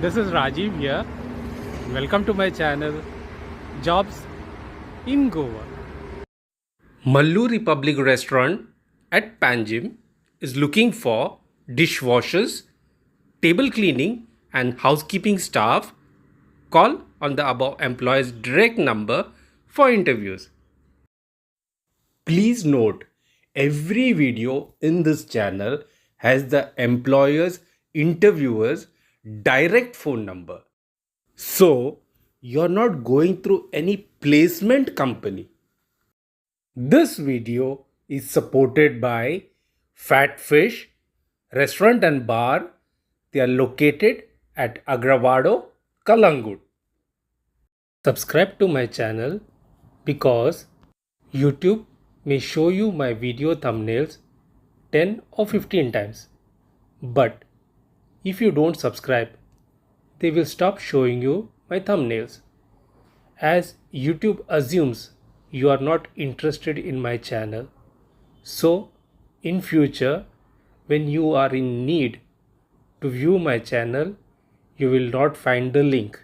This is Rajiv here. Welcome to my channel Jobs in Goa. Mallu Republic restaurant at Panjim is looking for dishwashers, table cleaning and housekeeping staff. Call on the above employee's direct number for interviews. Please note, every video in this channel has the employer's interviewer's direct phone number. So, you're not going through any placement company. This video is supported by Fat Fish Restaurant and Bar. They are located at Agrawado, Kalangut. Subscribe to my channel because YouTube may show you my video thumbnails 10 or 15 times. But if you don't subscribe, they will stop showing you my thumbnails, as YouTube assumes you are not interested in my channel. So in future, when you are in need to view my channel, you will not find the link.